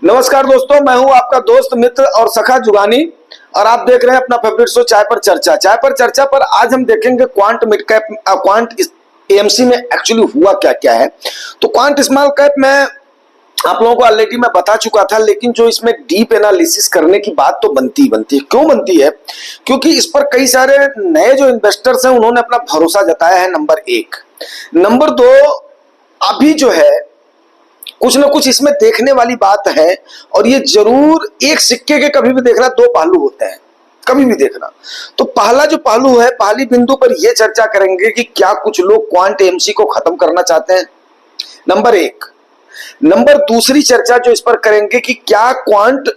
नमस्कार दोस्तों, मैं हूं आपका दोस्त मित्र और सखा जुगानी और आप देख रहे हैं अपना फेवरेट शो चाय पर चर्चा। चाय पर चर्चा पर आज हम देखेंगे quant mid cap quant AMC में एक्चुअली हुआ क्या क्या है। तो क्वांट स्मॉल कैप में आप लोगों को ऑलरेडी मैं बता चुका था, लेकिन जो इसमें डीप एनालिसिस करने की बात तो बनती है। क्यों बनती है? क्योंकि इस पर कई सारे नए जो इन्वेस्टर्स हैं उन्होंने अपना भरोसा जताया है, नंबर एक। नंबर दो, अभी जो है कुछ ना कुछ इसमें देखने वाली बात है और ये जरूर एक सिक्के के कभी भी देखना दो पहलू होते हैं, कभी भी देखना। तो पहला जो पहलू है, पहली बिंदु पर यह चर्चा करेंगे कि क्या कुछ लोग क्वांट एएमसी को खत्म करना चाहते हैं, नंबर एक। नंबर दूसरी चर्चा जो इस पर करेंगे कि क्या क्वांट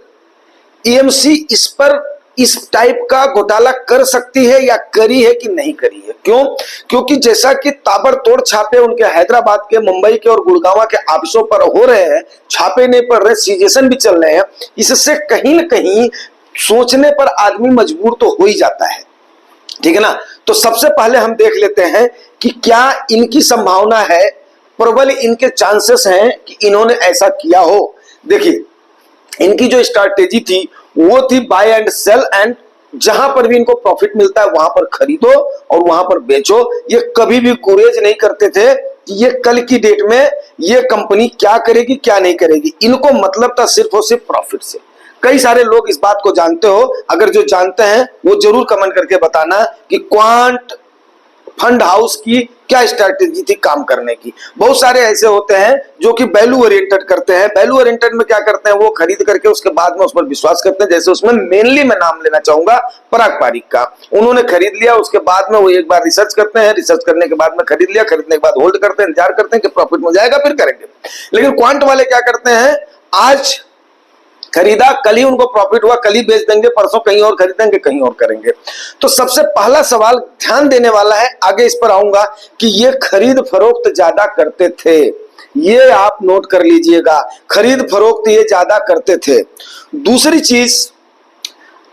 एएमसी इस पर इस टाइप का घोटाला कर सकती है या करी है कि नहीं करी है। क्यों? क्योंकि जैसा कि ताबड़तोड़ छापे उनके हैदराबाद के, मुंबई के और गुड़गांव के ऑफिसों पर हो रहे हैं, छापे नहीं पड़ रहे, सीजेशन भी चल रहे हैं, इससे कहीं न कहीं सोचने पर आदमी मजबूर तो हो ही जाता है, ठीक है ना। तो सबसे पहले हम देख लेते हैं कि क्या इनकी संभावना है, प्रबल इनके चांसेस हैं कि इन्होंने ऐसा किया हो। देखिए, इनकी जो स्ट्रैटेजी थी वो थी बाय एंड सेल, एंड जहां पर भी इनको प्रॉफिट मिलता है वहां पर खरीदो और वहां पर बेचो। ये कभी भी गुरेज नहीं करते थे कि ये कल की डेट में ये कंपनी क्या करेगी क्या नहीं करेगी। इनको मतलब था सिर्फ और सिर्फ प्रॉफिट से। कई सारे लोग इस बात को जानते हो, अगर जो जानते हैं वो जरूर कमेंट करके बताना कि क्वांट फंड हाउस की क्या स्ट्रैटेजी थी काम करने की। बहुत सारे ऐसे होते हैं जो कि वैल्यू ओरिएंटेड करते हैं। वैल्यू ओरिएंटेड में क्या करते हैं, वो खरीद करके उसके बाद में उस पर विश्वास करते हैं। जैसे उसमें मेनली मैं नाम लेना चाहूंगा पराग पारिक का। उन्होंने खरीद लिया, उसके बाद में वो एक बार रिसर्च करते हैं, रिसर्च करने के बाद में खरीद लिया, खरीदने के बाद होल्ड करते हैं, इंतजार करते हैं कि प्रॉफिट हो जाएगा फिर करेंगे। लेकिन क्वांट वाले क्या करते हैं, आज खरीदा, कल ही उनको प्रॉफिट हुआ, कल ही बेच देंगे, परसों कहीं और खरीदेंगे, कहीं और करेंगे। तो सबसे पहला सवाल ध्यान देने वाला है, आगे इस पर आऊंगा, कि ये खरीद फरोख्त ज्यादा करते थे। ये आप नोट कर लीजिएगा, खरीद फरोख्त ये ज्यादा करते थे। दूसरी चीज,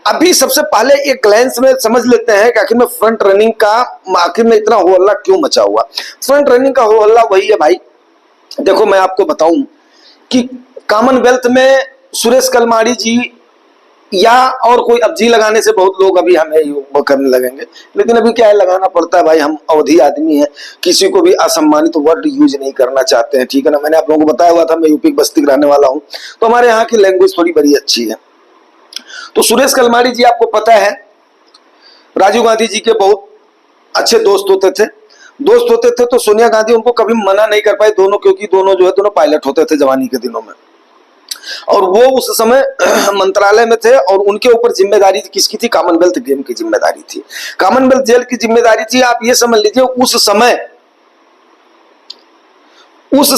अभी सबसे पहले एक ग्लैंस में समझ लेते हैं कि आखिर में फ्रंट रनिंग का आखिर में इतना हो हल्ला क्यों मचा हुआ। फ्रंट रनिंग का हो हल्ला वही है भाई। देखो, मैं आपको बताऊं कि कॉमनवेल्थ में सुरेश कलमाड़ी जी या और कोई, अब जी लगाने से बहुत लोग अभी हमें वो करने लगेंगे, लेकिन अभी क्या है, लगाना पड़ता है भाई, हम अवधी आदमी हैं, किसी को भी असम्मानित वर्ड यूज नहीं करना चाहते हैं, ठीक है ना। मैंने आप लोगों को बताया हुआ था मैं यूपी बस्ती का रहने वाला हूं, तो हमारे यहाँ की लैंग्वेज थोड़ी बड़ी अच्छी है। तो सुरेश कलमाड़ी जी, आपको पता है, राजीव गांधी जी के बहुत अच्छे दोस्त होते थे। तो सोनिया गांधी उनको कभी मना नहीं कर पाई, दोनों, क्योंकि दोनों पायलट होते थे जवानी के दिनों में, और वो उस समय मंत्रालय में थे और उनके ऊपर जिम्मेदारी किसकी थी, कॉमनवेल्थ गेम की जिम्मेदारी थी, कॉमनवेल्थ जेल की जिम्मेदारी थी। आप ये समझ लीजिए, उस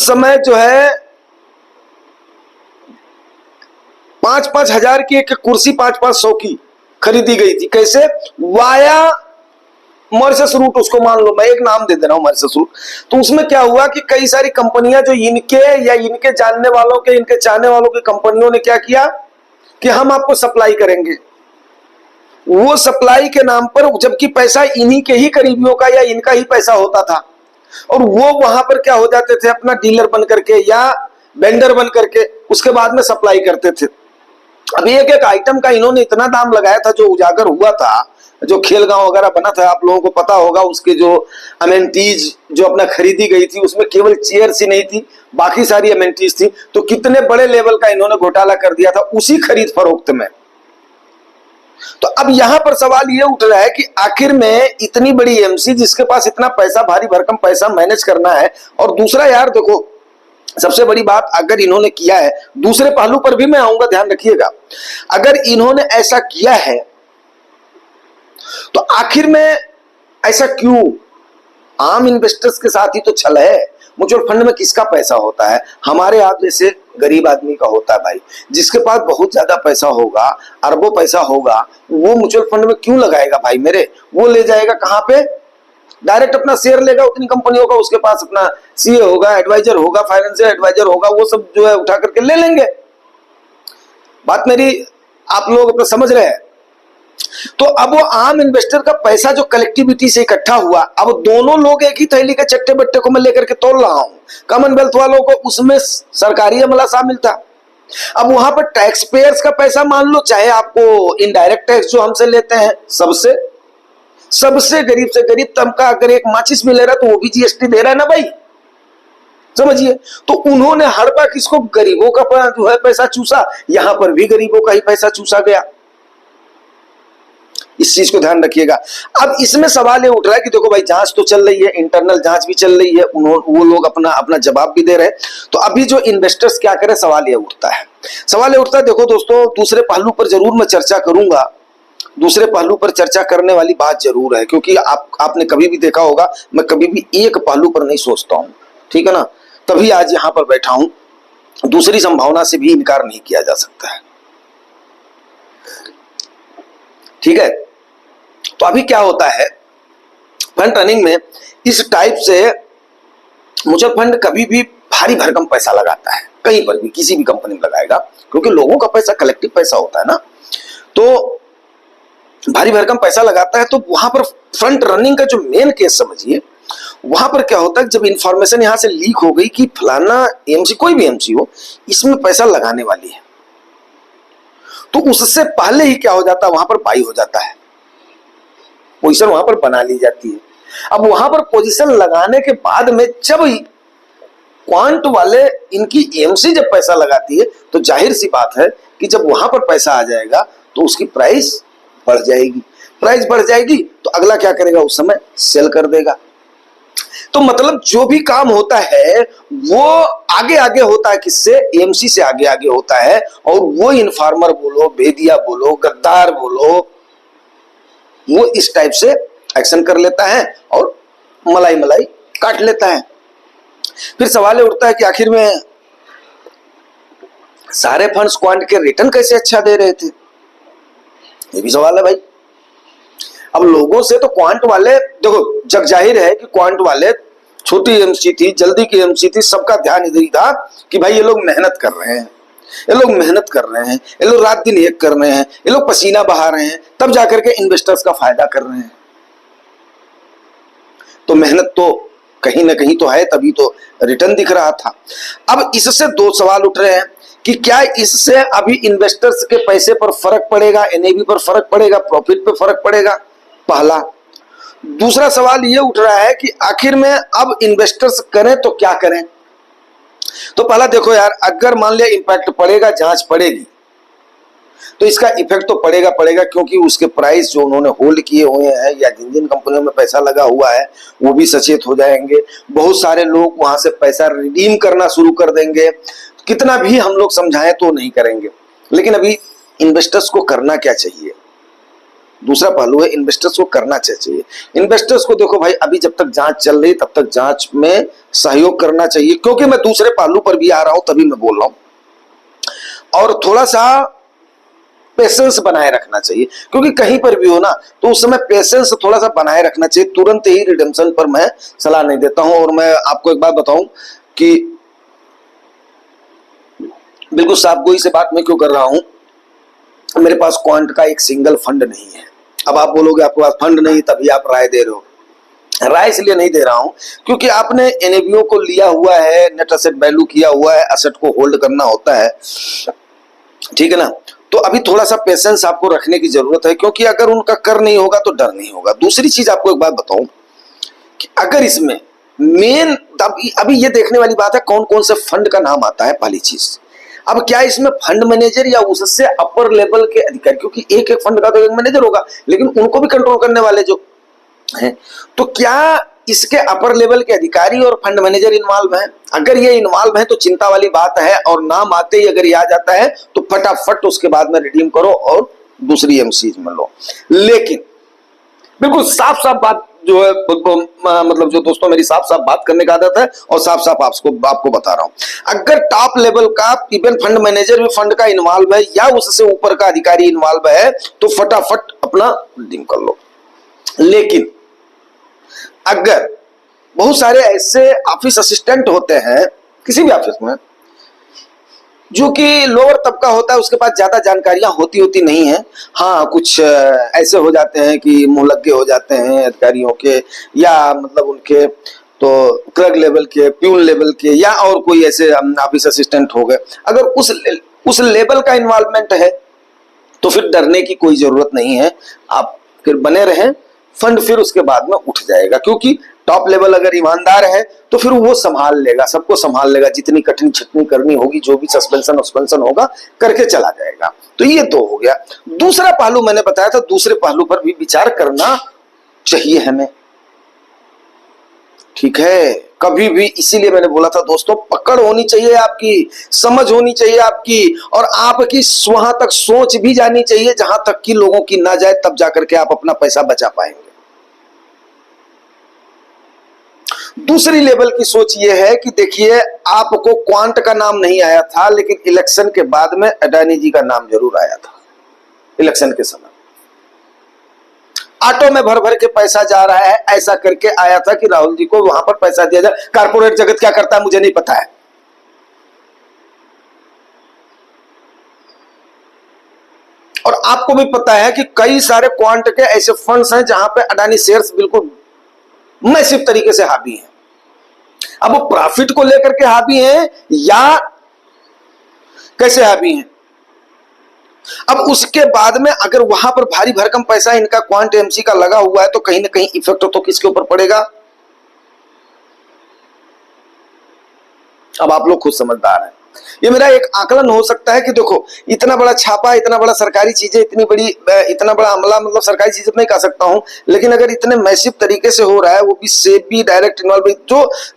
समय जो है 5-5 हजार की एक कुर्सी 5-500 की खरीदी गई थी। कैसे? वाया मॉरिशस रूट, उसको मान लो, मैं एक नाम दे दे रहा हूं, मॉरिशस रूट। तो उसमें क्या हुआ कि कई सारी कंपनियां जो इनके या इनके जानने वालों के, इनके चाहने वालों की कंपनियों ने क्या किया कि हम आपको सप्लाई करेंगे। वो सप्लाई के नाम पर, जबकि पैसा इन्हीं के ही करीबियों का या इनका ही पैसा होता था, और वो वहां पर क्या हो जाते थे, अपना डीलर बन करके या वेंडर बन करके उसके बाद में सप्लाई करते थे। अभी एक एक आइटम का इन्होंने इतना दाम लगाया था, जो उजागर हुआ था, जो खेल गांव वगैरह बना था, आप लोगों को पता होगा, उसके जो अमेनिटीज जो अपना खरीदी गई थी, उसमें केवल चेयर्स ही नहीं थी, बाकी सारी अमेनिटीज थी। तो कितने बड़े लेवल का इन्होंने घोटाला कर दिया था उसी खरीद फरोख्त में। तो अब यहां पर सवाल ये उठ रहा है कि आखिर में इतनी बड़ी एएमसी, जिसके पास इतना पैसा, भारी भरकम पैसा मैनेज करना है, और दूसरा यार देखो, सबसे बड़ी बात, अगर इन्होंने किया है, दूसरे पहलू पर भी मैं आऊंगा, ध्यान रखिएगा, अगर इन्होंने ऐसा किया है तो आखिर में ऐसा क्यों? आम इन्वेस्टर्स के साथ ही तो छल है। म्यूचुअल फंड में किसका पैसा होता है? हमारे आप जैसे गरीब आदमी का होता है भाई। जिसके पास बहुत ज्यादा पैसा होगा, अरबों पैसा होगा, वो म्यूचुअल फंड में क्यों लगाएगा भाई मेरे? वो ले जाएगा कहां पे? डायरेक्ट अपना शेयर लेगा उतनी कंपनियों का, उसके पास अपना सीए होगा, एडवाइजर होगा, फाइनेंशियल एडवाइजर होगा, वो सब जो है उठा करके ले लेंगे। बात मेरी आप लोग अपना समझ रहे हैं? तो अब वो आम इन्वेस्टर का पैसा जो कलेक्टिविटी से इकट्ठा हुआ, अब दोनों लोग एक ही थैली के चट्टे बट्टे को मैं लेकर के तोड़ रहा हूं। कॉमनवेल्थ वालों को उसमें सरकारी अमला शामिल था, अब वहां पर टैक्स पेयर्स का पैसा मान लो, चाहे आपको इनडायरेक्ट टैक्स जो हमसे लेते हैं, सबसे सबसे गरीब से गरीब तबका अगर एक माचिस भी ले रहा है तो वो भी जीएसटी दे रहा है ना भाई, समझिए। तो उन्होंने हर बार किसको, गरीबों का जो है पैसा चूसा, यहां पर भी गरीबों का ही पैसा चूसा गया। इस चीज को ध्यान रखिएगा। अब इसमें सवाल ये उठ रहा है कि देखो भाई जांच तो चल रही है, इंटरनल जांच भी चल रही है, वो लोग अपना अपना जवाब भी दे रहे हैं, तो अभी जो इन्वेस्टर्स क्या करें, सवाल ये उठता है। देखो दोस्तों, दूसरे पहलू पर जरूर मैं चर्चा करूंगा, दूसरे पहलू पर चर्चा करने वाली बात जरूर है, क्योंकि आपने कभी भी देखा होगा मैं कभी भी एक पहलू पर नहीं सोचता हूं, ठीक है ना, तभी आज यहां पर बैठा हूं। दूसरी संभावना से भी इनकार नहीं किया जा सकता है, ठीक है। तो अभी क्या होता है फंड रनिंग में, इस टाइप से म्यूचुअल फंड कभी भी भारी भरकम पैसा लगाता है, कहीं पर भी किसी भी कंपनी में लगाएगा, क्योंकि लोगों का पैसा कलेक्टिव पैसा होता है ना, तो भारी भरकम पैसा लगाता है। तो वहां पर फ्रंट रनिंग का जो मेन केस समझिए, वहां पर क्या होता है, जब इंफॉर्मेशन यहां से लीक हो गई कि फलाना एमसी, कोई भी एमसी हो, इसमें पैसा लगाने वाली है, तो उससे पहले ही क्या हो जाता है, वहां पर बाई हो जाता है, पोजीशन वहां पर बना ली जाती है। अब वहां पर पोजीशन लगाने के बाद में जब क्वांट वाले इनकी एमसी जब पैसा लगाती है, तो जाहिर सी बात है कि जब वहां पर पैसा आ जाएगा तो उसकी प्राइस बढ़ जाएगी, प्राइस बढ़ जाएगी तो अगला क्या करेगा, उस समय सेल कर देगा। तो मतलब जो भी काम होता है वो आगे आगे होता है, किससे, एमसी से आगे आगे होता है, और वो इन्फॉर्मर बोलो, भेदिया बोलो, गद्दार बोलो, वो इस टाइप से एक्शन कर लेता है और मलाई मलाई काट लेता है। फिर सवाल उठता है कि आखिर में सारे फंड्स क्वांट के रिटर्न कैसे अच्छा दे रहे थे, ये भी सवाल है भाई। अब लोगों से तो क्वांट वाले, देखो जग जाहिर है कि क्वांट वाले, छोटी एमसी थी, जल्दी की एमसी थी, सबका ध्यान इधर ही था कि भाई ये लोग मेहनत कर रहे हैं, ये लोग मेहनत कर रहे हैं, ये लोग रात दिन एक कर रहे हैं, ये लोग पसीना बहा रहे हैं, तब जाकर के इन्वेस्टर्स का फायदा कर रहे हैं। तो मेहनत तो कहीं ना कहीं तो है, तभी तो रिटर्न दिख रहा था। अब इससे दो सवाल उठ रहे हैं कि क्या इससे अभी इन्वेस्टर्स के पैसे पर फर्क पड़ेगा, एनएवी पर फर्क पड़ेगा, प्रॉफिट पे फर्क पड़ेगा, पहला। दूसरा सवाल ये उठ रहा है कि आखिर में अब इन्वेस्टर्स करें तो क्या करें। तो पहला देखो यार, अगर मान लिया इंपैक्ट पड़ेगा, जांच पड़ेगी, तो इसका इफेक्ट तो पड़ेगा पड़ेगा, क्योंकि उसके प्राइस जो उन्होंने होल्ड किए हुए हैं या जिन जिन कंपनियों में पैसा लगा हुआ है वो भी सचेत हो जाएंगे, बहुत सारे लोग वहां से पैसा रिडीम करना शुरू कर देंगे। कितना भी हम लोग समझाएं तो नहीं करेंगे। लेकिन अभी इन्वेस्टर्स को करना क्या चाहिए, दूसरा पहलू है इन्वेस्टर्स को करना चाहिए। इन्वेस्टर्स को देखो भाई, अभी जब तक जांच चल रही तब तक जांच में सहयोग करना चाहिए, क्योंकि मैं दूसरे पहलू पर भी आ रहा हूं तभी मैं बोल रहा हूं। और थोड़ा सा पेशेंस बनाए रखना चाहिए, क्योंकि कहीं पर भी हो ना तो उस समय पेशेंस थोड़ा सा बनाए रखना चाहिए। तुरंत ही रिडेम्पशन पर मैं सलाह नहीं देता हूं। और मैं आपको एक बात बताऊं कि बिल्कुल साफ गोई से बात मैं क्यों कर रहा हूं, मेरे पास क्वांट का एक सिंगल फंड नहीं है। अब आप बोलोगे आपके पास फंड नहीं तभी आप राय दे रहे हो, राय इसलिए नहीं दे रहा हूं क्योंकि आपने एनएवीओ को लिया हुआ है, नेट एसेट वैल्यू किया हुआ है, एसेट को होल्ड करना होता है, ठीक है ना। तो अभी थोड़ा सा पेशेंस आपको रखने की जरूरत है, क्योंकि अगर उनका कर नहीं होगा तो डर नहीं होगा। दूसरी चीज आपको एक बात बताऊं कि अगर इसमें मेन अभी ये देखने वाली बात है कौन कौन से फंड का नाम आता है, पहली चीज। अब क्या इसमें फंड मैनेजर या उससे अपर लेवल के अधिकारी, क्योंकि एक एक फंड का तो एक मैनेजर होगा, लेकिन उनको भी कंट्रोल करने वाले जो हैं, तो क्या इसके अपर लेवल के अधिकारी और फंड मैनेजर इन्वॉल्व हैं? अगर ये इन्वॉल्व हैं तो चिंता वाली बात है, और नाम आते ही अगर ये आ जाता है तो फटाफट उसके बाद में रिडीम करो और दूसरी एमसी में लो। लेकिन बिल्कुल साफ साफ बात जो है, मतलब जो दोस्तों मेरी साफ साफ बात करने का आदत है और साफ साफ आपको बता रहा हूं, अगर टॉप लेवल का इवन फंड मैनेजर भी फंड का इन्वॉल्व है या उससे ऊपर का अधिकारी इन्वॉल्व है तो फटाफट अपना रिडीम कर लो। लेकिन अगर बहुत सारे ऐसे ऑफिस असिस्टेंट होते हैं किसी भी ऑफिस में जो कि लोअर तबका होता है, उसके पास ज्यादा जानकारियां होती नहीं है। हाँ, कुछ ऐसे हो जाते हैं कि मुंहलग्गे हो जाते हैं अधिकारियों के, या मतलब उनके तो क्लर्क लेवल के, प्यून लेवल के, या और कोई ऐसे ऑफिस असिस्टेंट हो गए। अगर उस उस लेवल का इन्वॉल्वमेंट है, तो फिर डरने की कोई जरूरत नहीं है। आप फिर बने रहें, फंड फिर उसके बाद में उठ जाएगा, क्योंकि टॉप लेवल अगर ईमानदार है तो फिर वो संभाल लेगा, सबको संभाल लेगा, जितनी कठिन छटनी करनी होगी, जो भी सस्पेंशन होगा करके चला जाएगा। तो ये तो हो गया। दूसरा पहलू मैंने बताया था, दूसरे पहलू पर भी विचार करना चाहिए हमें, ठीक है, कभी भी। इसीलिए मैंने बोला था दोस्तों, पकड़ होनी चाहिए आपकी, समझ होनी चाहिए आपकी, और आपकी वहां तक सोच भी जानी चाहिए जहां तक कि लोगों की ना जाए, तब जाकर के आप अपना पैसा बचा पाएंगे। दूसरी लेवल की सोच यह है कि देखिए, आपको क्वांट का नाम नहीं आया था, लेकिन इलेक्शन के बाद में अडानी जी का नाम जरूर आया था। इलेक्शन के समय ऑटो में भर भर के पैसा जा रहा है, ऐसा करके आया था कि राहुल जी को वहां पर पैसा दिया जाए। कारपोरेट जगत क्या करता है मुझे नहीं पता है, और आपको भी पता है कि कई सारे क्वांट के ऐसे फंड्स हैं जहां पे अडानी शेयर्स बिल्कुल मैसिव तरीके से हावी हैं। अब वो प्रॉफिट को लेकर के हावी हैं या कैसे हावी हैं? अब उसके बाद में अगर वहां पर भारी भरकम पैसा इनका क्वांट एमसी का लगा हुआ है, तो कहीं ना कहीं इफेक्ट तो किसके ऊपर पड़ेगा? अब आप लोग खुद समझदार हैं। ये मेरा एक आकलन हो सकता है कि देखो, इतना बड़ा छापा, इतना बड़ा सरकारी चीजें, इतना बड़ा हमला, मतलब सरकारी चीजें नहीं कह सकता हूं, लेकिन अगर इतने मैसिव तरीके से हो रहा है, वो भी सेबी डायरेक्ट इन्वॉल्व,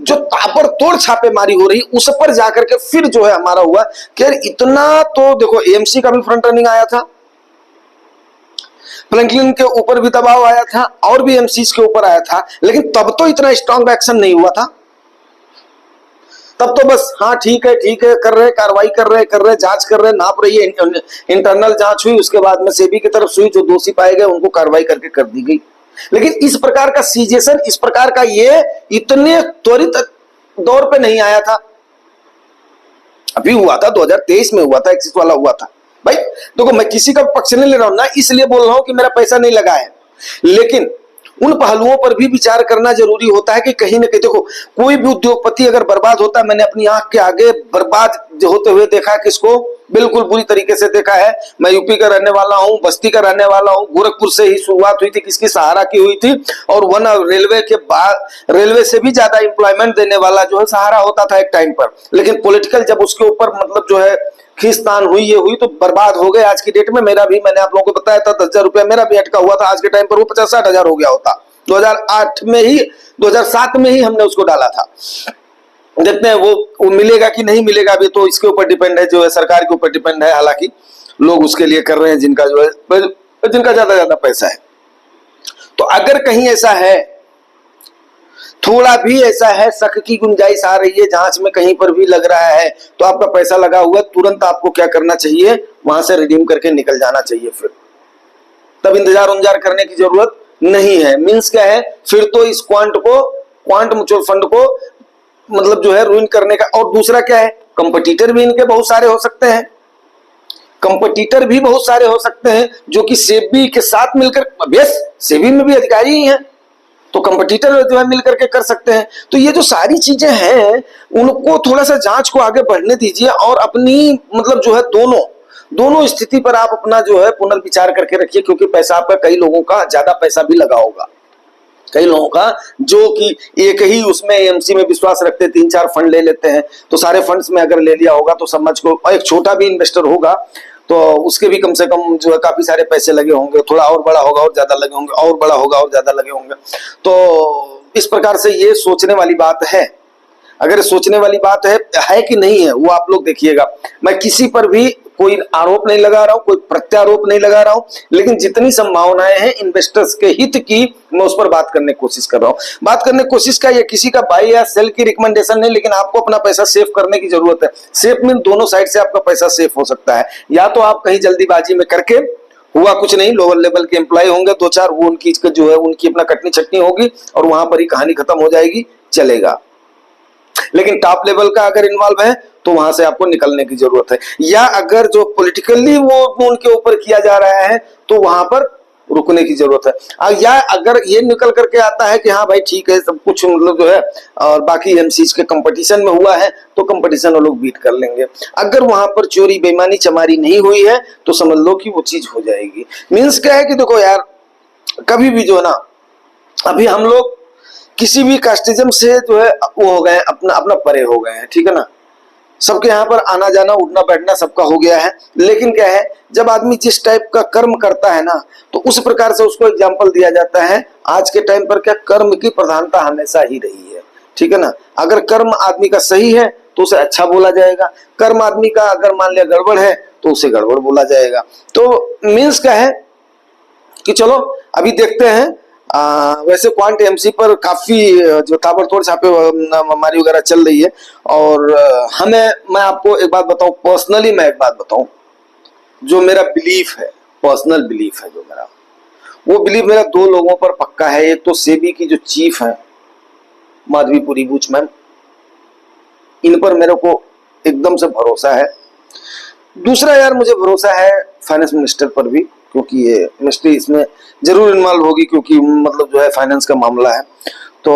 जो ताबड़तोड़ छापेमारी हो रही, उस पर जाकर के फिर जो है हमारा हुआ कि यार इतना, तो देखो एएमसी का भी फ्रंट रनिंग आया था, फ्रैंकलिन के ऊपर भी दबाव आया था, और भी एमसीज के ऊपर आया था, लेकिन तब तो इतना स्ट्रांग एक्शन नहीं हुआ था। तब तो बस हाँ ठीक है कर रहे, कार्रवाई कर रहे, जांच कर रहे, नाप रही है, इंटरनल जांच हुई, उसके बाद में सेबी की तरफ से हुई, जो दोषी पाए गए उनको कार्रवाई करके कर दी गई। लेकिन इस प्रकार का सीजेशन, इस प्रकार का ये इतने त्वरित दौर पे नहीं आया था। अभी हुआ था 2023 में हुआ था, एक्सिस वाला हुआ था। भाई देखो, मैं किसी का पक्ष नहीं ले रहा हूं ना, इसलिए बोल रहा हूं कि मेरा पैसा नहीं लगा है, लेकिन उन पहलुओं पर भी विचार करना जरूरी होता है कि कहीं ना कहीं देखो, कोई भी उद्योगपति अगर बर्बाद होता है, मैंने अपनी आंख के आगे बर्बाद होते हुए देखा है, किसको बिल्कुल बुरी तरीके से देखा है। मैं यूपी का रहने वाला हूं, बस्ती का रहने वाला हूं, गोरखपुर से ही शुरुआत हुई थी, किसकी, सहारा की हुई थी, और वन रेलवे के बाद, रेलवे से भी ज्यादा एम्प्लॉयमेंट देने वाला जो है सहारा होता था एक टाइम पर, लेकिन पॉलिटिकल जब उसके ऊपर मतलब जो है खींचतान हुई, ये हुई, तो बर्बाद हो गए। आज की डेट में मेरा भी, मैंने आप लोगों को बताया था 10,000 रुपया मेरा भी अटका हुआ था, आज के टाइम पर वो 50-60 हजार हो गया होता। 2008 में ही, 2007 में ही हमने उसको डाला था। देखते हैं वो मिलेगा कि नहीं मिलेगा, अभी तो इसके ऊपर डिपेंड है, जो है सरकार के ऊपर डिपेंड है। हालांकि लोग उसके लिए कर रहे हैं जिनका जो है, जिनका ज्यादा पैसा है। तो अगर कहीं ऐसा है, थोड़ा भी ऐसा है, शक की गुंजाइश आ रही है, जांच में कहीं पर भी लग रहा है, तो आपका पैसा लगा हुआ, तुरंत आपको क्या करना चाहिए, वहां से रिडीम करके निकल जाना चाहिए। फिर तब इंतजार उंजार करने की जरूरत नहीं है। मींस क्या है, फिर तो इस क्वांट म्यूचुअल फंड को मतलब जो है रूइन करने का। और दूसरा क्या है, कंपटीटर भी इनके बहुत सारे हो सकते हैं, कंपटीटर भी बहुत सारे हो सकते हैं, जो कि सेबी के साथ मिलकर, यस सेबी में भी अधिकारी ही हैं, तो कंपटीटर जो है मिलकर के कर सकते हैं। तो ये जो सारी चीजें हैं, उनको थोड़ा सा जांच को आगे बढ़ने दीजिए, और अपनी मतलब जो है दोनों स्थिति पर आप अपना जो है पुनर्विचार करके रखिए, क्योंकि पैसा आपका, कई लोगों का ज्यादा पैसा भी लगा होगा, कई लोगों का जो कि एक ही उसमें एएमसी में विश्वास रखते, 3-4 फंड ले लेते हैं, तो सारे फंड्स में अगर ले लिया होगा तो समझ को, एक छोटा भी इन्वेस्टर होगा तो उसके भी कम से कम जो है काफी सारे पैसे लगे होंगे, थोड़ा और बड़ा होगा और ज्यादा लगे होंगे, और बड़ा होगा और ज्यादा लगे होंगे। तो इस प्रकार से ये सोचने वाली बात है। अगर सोचने वाली बात है कि नहीं है, वो आप लोग देखिएगा। मैं किसी पर भी कोई आरोप नहीं लगा रहा हूं, कोई प्रत्यारोप नहीं लगा रहा हूं, लेकिन जितनी संभावनाएं हैं इन्वेस्टर्स के हित की, मैं उस पर बात करने की कोशिश कर रहा हूं। बात करने की कोशिश का, ये किसी का बाई या सेल की रिकमेंडेशन नहीं, लेकिन आपको अपना पैसा सेव करने की जरूरत है। सेफ मीन दोनों साइड से आपका पैसा सेफ हो सकता है। या तो आप कहीं जल्दीबाजी में करके, हुआ कुछ नहीं, लोअर लेवल के एम्प्लॉय होंगे 2-4, वो उनकी जो है उनकी अपना कटनी छटनी होगी और वहां पर ही कहानी खत्म हो जाएगी, चलेगा। लेकिन टॉप लेवल का अगर इन्वॉल्व है तो वहां से आपको निकलने की जरूरत है। या अगर जो पॉलिटिकली वो उनके ऊपर किया जा रहा है, तो वहां पर रुकने की जरूरत है। या अगर ये निकल करके आता है कि हाँ भाई ठीक है सब कुछ मतलब जो है और बाकी एमसीज के कंपटीशन में हुआ है तो कंपटीशन वो लोग बीट कर लेंगे। अगर वहां पर चोरी बेईमानी चमारी नहीं हुई है तो समझ लो कि वो चीज हो जाएगी। मीन्स क्या है कि देखो यार, कभी भी जो है ना, अभी हम लोग किसी भी कास्टिज्म से जो है वो हो गए, अपना अपना परे हो गए हैं, ठीक है ना। सबके यहाँ पर आना जाना उठना बैठना सबका हो गया है। लेकिन क्या है, जब आदमी जिस टाइप का कर्म करता है ना तो उस प्रकार से उसको एग्जाम्पल दिया जाता है। आज के टाइम पर क्या कर्म की प्रधानता हमेशा ही रही है, ठीक है ना। अगर कर्म आदमी का सही है तो उसे अच्छा बोला जाएगा, कर्म आदमी का अगर मान लिया गड़बड़ है तो उसे गड़बड़ बोला जाएगा। तो मीन्स क्या है कि चलो अभी देखते हैं। वैसे क्वांट एमसी पर काफी जो ताबड़तोड़ छापेमारी वगैरह चल रही है। और मैं आपको एक बात बताऊं, पर्सनली मैं एक बात बताऊं, जो मेरा बिलीफ है, पर्सनल बिलीफ है जो मेरा, वो बिलीफ मेरा दो लोगों पर पक्का है। एक तो सेबी की जो चीफ है माधवीपुरी बूच मैम, इन पर मेरे को एकदम से भरोसा है। दूसरा यार मुझे भरोसा है फाइनेंस मिनिस्टर पर भी, क्योंकि ये मिनिस्ट्री इसमें जरूर इन्वॉल्व होगी, क्योंकि मतलब जो है फाइनेंस का मामला है। तो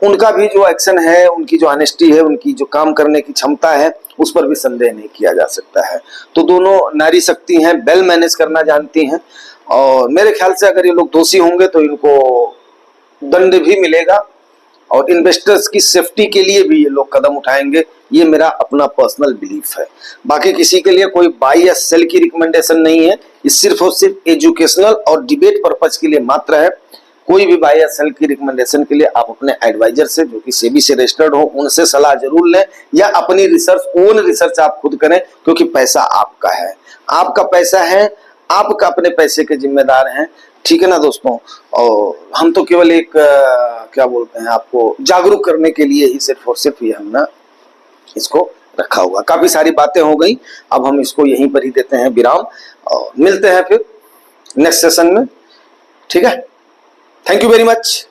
उनका भी जो एक्शन है, उनकी जो ऑनेस्टी है, उनकी जो काम करने की क्षमता है, उस पर भी संदेह नहीं किया जा सकता है। तो दोनों नारी शक्ति हैं, वेल मैनेज करना जानती हैं। और मेरे ख्याल से अगर ये लोग दोषी होंगे तो इनको दंड भी मिलेगा और इन्वेस्टर्स की सेफ्टी के लिए भी ये लोग कदम उठाएंगे। ये मेरा अपना पर्सनल बिलीफ है। बाकी किसी के लिए कोई बाई या सेल की रिकमेंडेशन नहीं है, ये सिर्फ और सिर्फ एजुकेशनल और डिबेट पर्पज के लिए मात्र है। कोई भी बाई या सेल की रिकमेंडेशन के लिए आप अपने एडवाइजर से, जो कि सेबी से रजिस्टर्ड हो, उनसे सलाह जरूर लें, या अपनी रिसर्च, ओन रिसर्च आप खुद करें, क्योंकि पैसा आपका है, आपका पैसा है, आपका अपने पैसे के जिम्मेदार हैं, ठीक है ना दोस्तों। और हम तो केवल एक क्या बोलते हैं, आपको जागरूक करने के लिए ही सिर्फ और सिर्फ ये हम ना इसको रखा हुआ। काफी सारी बातें हो गई, अब हम इसको यहीं पर ही देते हैं विराम और मिलते हैं फिर नेक्स्ट सेशन में, ठीक है। Thank you very much.